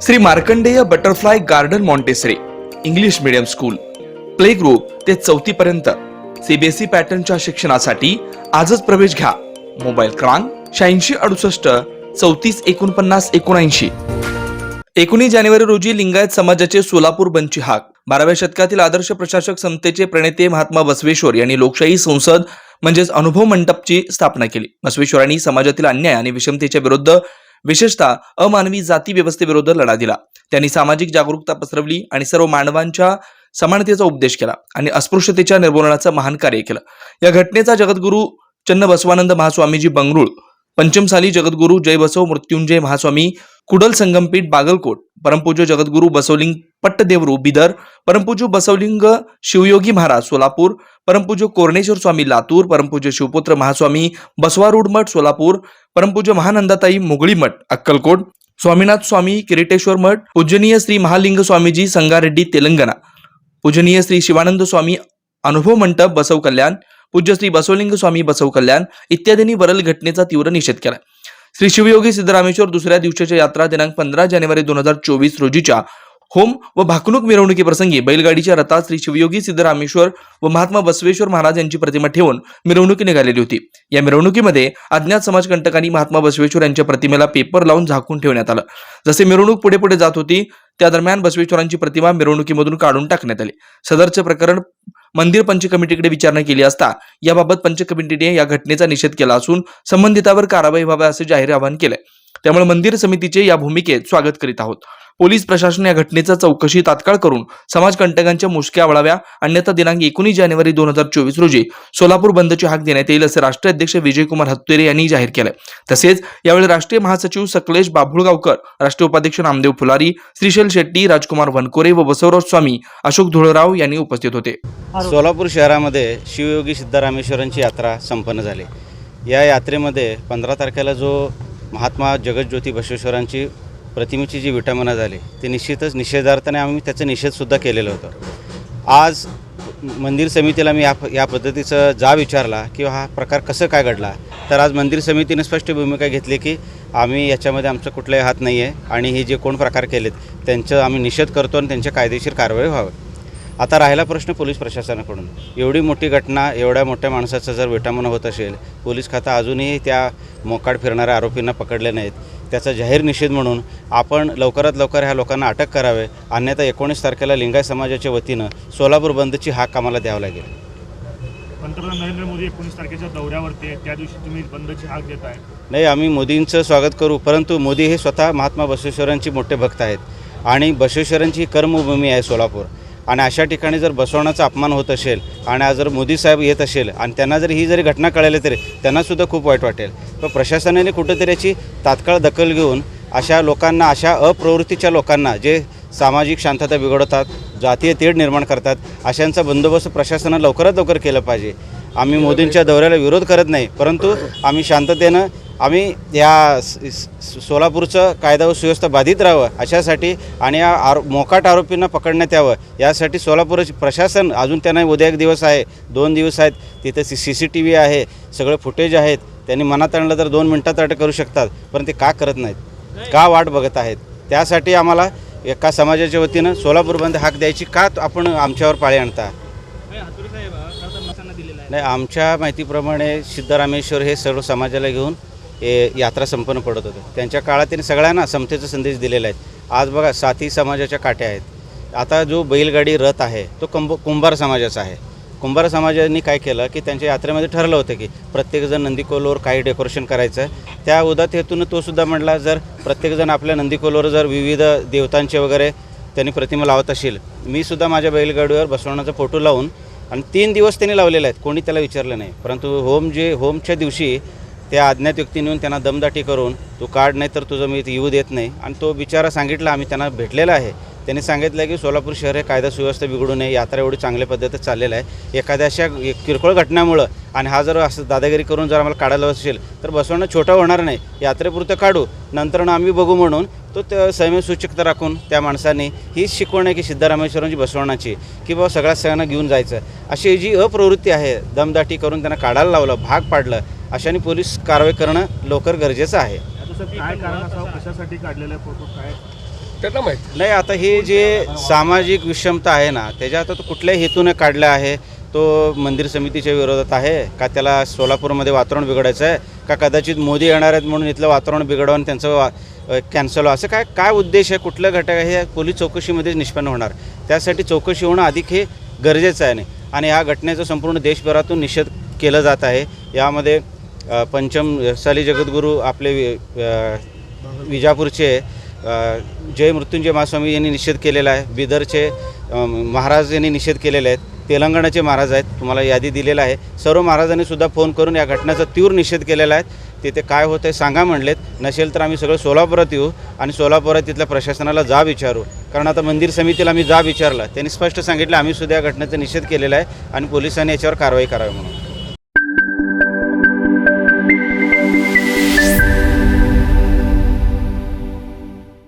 Shri Markandey butterfly garden montessori English medium school play group ते 4थी पर्यंत सीबीएसई पॅटर्नच्या शिक्षणासाठी आजच प्रवेश घ्या. मोबाईल क्रमांक 8668 34 49 79. 19 जानेवारी रोजी लिंगायत समाजाचे सोलापूर बंदची हाक. 12व्या शतकातील आदर्श प्रशासक संस्थेचे प्रणेते महात्मा बसवेश्वर यांनी लोकशाही संसद म्हणजेच अनुभव मंडपची स्थापना केली. बसवेश्वरांनी समाजातील अन्याय आणि विषमतेच्या विरुद्ध विशेषतः अमानवी जाती व्यवस्थेविरुद्ध लढा दिला. त्यांनी सामाजिक जागरूकता पसरवली आणि सर्व मानवांच्या समानतेचा उपदेश केला आणि अस्पृश्यतेच्या निर्मूलनाचं महान कार्य केलं. या घटनेचा जगद्गुरू चन्नबसवानंद महास्वामीजी बंगळूर, पंचमसाली जगद्गुरू जय बसव मृत्युंजय महास्वामी कुडल संगमपीठ बागलकोट, परमपूज्य जगद्गुरू बसवलिंग पट्टदेवरू बिदर, परमपूज्य बसवलिंग शिवयोगी महाराज सोलापूर, परमपूज्य कोरणेश्वर स्वामी लातूर, परमपूज्य शिवपुत्र महास्वामी बसवारूढ मठ सोलापूर, परमपूज्य महानंदाताई मुगळी मठ अक्कलकोट, स्वामीनाथ स्वामी किरीटेश्वर मठ, पूजनीय श्री महालिंग स्वामीजी संगारेड्डी तेलंगणा, पूजनीय श्री शिवानंद स्वामी अनुभव मंडप बसव कल्याण, पूज्य श्री बसवलिंग स्वामी बसव कल्याण इत्यादींनी वरील घटनेचा तीव्र निषेध केला. श्री शिवयोगी सिद्धरामेश्वर दुसऱ्या दिवशीच्या यात्रा दिनांक 15 जानेवारी 2024 रोजीच्या होम व भाकणूक मिरवणुकीप्रसंगी बैलगाडीच्या रथात श्री शिवयोगी सिद्धरामेश्वर व महात्मा बसवेश्वर महाराज यांची प्रतिमा ठेवून मिरवणूक निघालेली होती. या मिरवणुकीमध्ये अज्ञात समाजकंटकांनी महात्मा बसवेश्वर यांच्या प्रतिमेला पेपर लावून झाकून ठेवण्यात आलं. जसे मिरवणूक पुढे पुढे जात होती त्या दरम्यान बसवेश्वरांची प्रतिमा मिरवणुकीमधून काढून टाकण्यात आली. सदरचे प्रकरण मंदिर पंच कमिटीकडे विचारणा केली असता याबाबत पंच कमिटीने या घटनेचा निषेध केला असून संबंधितावर कारवाई व्हावी असे जाहीर आवाहन केले. त्यामुळे मंदिर समितीचे या भूमिकेत स्वागत करीत आहोत. पोलीस प्रशासन या घटनेचा चौकशी तात्काळ करून समाजकंटकांच्या मुसक्या वळाव्या, अन्यथा दिनांक 19 जानेवारी 2024 रोजी सोलापूर बंदची हाक देण्यात येईल असे राष्ट्रीय अध्यक्ष विजयकुमार हत्तुरे यांनी जाहीर केले. तसेच यावेळी राष्ट्रीय महासचिव सकलेश बाभुळगावकर, राष्ट्रीय उपाध्यक्ष नामदेव फुलारी, श्रीशैल शेट्टी, राजकुमार वनकोरे व बसवराज स्वामी अशोक धुळराव यांनी उपस्थित होते. सोलापूर शहरामध्ये शिवयोगी सिद्धरामेश्वरांची यात्रा संपन्न झाली. या यात्रेमध्ये 15 तारखेला जो महात्मा जगज्योती बसवेश्वरांची प्रतिमेची जी विटंबना झाली ती निश्चितच निषेधार्थाने आम्ही त्याचा निषेधसुद्धा केलेला होता. आज मंदिर समितीला मी या पद्धतीचा विचारला की हा प्रकार कसं काय घडला, तर आज मंदिर समितीने स्पष्ट भूमिका घेतली की आम्ही याच्यामध्ये आमचा कुठलाही हात नाही आहे आणि हे जे कोण प्रकार केलेत त्यांचा आम्ही निषेध करतो आणि त्यांच्या कायदेशीर कारवाई व्हावी. आता राहिला प्रश्न पोलीस प्रशासनाकडून. एवढी मोठी घटना, एवढ्या मोठ्या माणसाचं जर विटंबना होत असेल, पोलीस खातं अजूनही त्या मोकाट फिरणाऱ्या आरोपींना पकडले नाहीत. त्याचा जाहीर निषेध म्हणून आपण लवकरात लवकर ह्या लोकांना अटक करावे, अन्यथा 19 तारखेला लिंगायत समाजाच्या वतीनं सोलापूर बंदची हाक आम्हाला द्यावं लागेल. पंतप्रधान नरेंद्र मोदी 19 तारखेच्या दौऱ्यावरती आहे, त्या दिवशी तुम्ही बंदची हाक देत आहे. नाही, आम्ही मोदींचं स्वागत करू, परंतु मोदी हे स्वतः महात्मा बसवेश्वरांचे मोठे भक्त आहेत आणि बसवेश्वरांची ही कर्मभूमी आहे सोलापूर. आणि अशा ठिकाणी जर बसवण्याचा अपमान होत असेल आणि आज जर मोदी साहेब येत असेल आणि त्यांना जर ही जरी घटना कळली तरी त्यांनासुद्धा खूप वाईट वाटेल. पण प्रशासनाने कुठंतरी याची तात्काळ दखल घेऊन अशा लोकांना, अशा अप्रवृत्तीच्या लोकांना जे सामाजिक शांतता बिघडवतात, जातीय तेढ निर्माण करतात, अशांचा बंदोबस्त प्रशासनानं लवकरात लवकर केलं पाहिजे. आम्ही मोदींच्या दौऱ्याला विरोध करत नाही, परंतु आम्ही शांततेनं आम्ही या सोलापूरचं कायदा व सुव्यवस्था बाधित राहावं अशासाठी आणि या मोकाट आरोपींना पकडण्यात यावं यासाठी सोलापूरचे प्रशासन, अजून त्यांना उद्या 1 दिवस आहे, 2 दिवस आहेत, तिथे CCTV आहे, सगळं फुटेज आहेत, त्यांनी मनात आणलं तर 2 मिनिटात अटक करू शकतात, पण ते का करत नाहीत, का वाट बघत आहेत? त्यासाठी आम्हाला एका समाजाच्या वतीनं सोलापूर बंद हाक द्यायची का आपण आमच्यावर पाळी आणता? नाही, आमच्या माहितीप्रमाणे सिद्धरामेश्वर हे सर्व समाजाला घेऊन यात्रा संपन्न पडत होतं. त्यांच्या काळात त्यांनी सगळ्यांना समतेचा संदेश दिलेला आहे. आज बघा 7ही समाजाच्या काठ्या आहेत. आता जो बैलगाडी रथ आहे तो कुंभार समाजाचा आहे. कुंभार समाजाने काय केलं की त्यांच्या यात्रेमध्ये ठरलं होतं की प्रत्येकजण नंदीकोलवर काही डेकोरेशन करायचं. त्या उदात हेतून तो सुद्धा म्हटला, जर प्रत्येकजण आपल्या नंदीकोलवर जर विविध देवतांचे वगैरे त्यांनी प्रतिमा लावत असेल, मी सुद्धा माझ्या बैलगाडीवर बसवण्याचा फोटो लावून आणि 3 दिवस त्यांनी लावलेले आहेत, कोणी त्याला विचारलं नाही. परंतु होमच्या दिवशी त्या अज्ञात व्यक्तीने येऊन त्यांना दमदाटी करून तू काढ, नाही तर तुझं मी येऊ देत नाही. आणि तो बिचारा सांगितला, आम्ही त्यांना भेटलेला आहे, त्यांनी सांगितलं की सोलापूर शहर हे कायदा सुव्यवस्था बिघडू नये, यात्रा एवढी चांगल्या पद्धतीत चाललेला आहे. एखाद्या अशा किरकोळ घटनामुळं आणि हा जर असं दादागिरी करून जर आम्हाला काढायला असेल तर बसवणं छोटं होणार नाही, यात्रेपुरतं काढू, नंतर आम्ही बघू म्हणून तो संयमसूचकता राखून त्या माणसाने हीच शिकवण आहे की सिद्धरामेश्वरांची बसवण्याची की बाबा सगळ्या सगळ्यांना घेऊन जायचं. अशी जी अप्रवृत्ती आहे, दमदाटी करून त्यांना काढायला लावलं, भाग पाडलं, अशाने पोलीस कारवाई करणं लवकर गरजेचं आहे. काय कारण असावं, कशासाठी काढलेला फोटो काय? त्यांना माहिती. नाही, आता हे जे सामाजिक विषमता आहे ना, त्याच्या आता तो कुठल्याही हेतूने काढला आहे. तो मंदिर समितीच्या विरोधात आहे का, त्याला सोलापूरमध्ये वातावरण बिघडायचं आहे का, कदाचित मोदी येणार आहेत म्हणून इथलं वातावरण बिघडवून त्यांचं कॅन्सल असं काय उद्देश आहे, कुठलं घटक आहे, हे पोलीस चौकशीमध्येच निष्पन्न होणार. त्यासाठी चौकशी होणं अधिक हे गरजेचं आहे. आणि ह्या घटनेचा संपूर्ण देशभरातून निषेध केलं जात आहे. यामध्ये पंचम साली जगद्गुरू आपले विजापूरचे जय मृत्युंजय महास्वामी यांनी निषेध केलेला आहे. बिदरचे महाराज यांनी निषेध केलेले आहेत. तेलंगणाचे महाराज आहेत, तुम्हाला यादी दिलेलं आहे. सर्व महाराजांनी सुद्धा फोन करून या घटनेचा तीव्र निषेध केलेला आहे. तिथे काय होतं आहे सांगा म्हणलेत. नसेल तर आम्ही सगळं सोलापुरात येऊ आणि सोलापुरात तिथल्या प्रशासनाला जाब विचारू. कारण आता मंदिर समितीला आम्ही जाब विचारला, त्यांनी स्पष्ट सांगितलं आम्ही सुद्धा या घटनेचा निषेध केलेला आहे आणि पोलिसांनी याच्यावर कारवाई करावी म्हणून.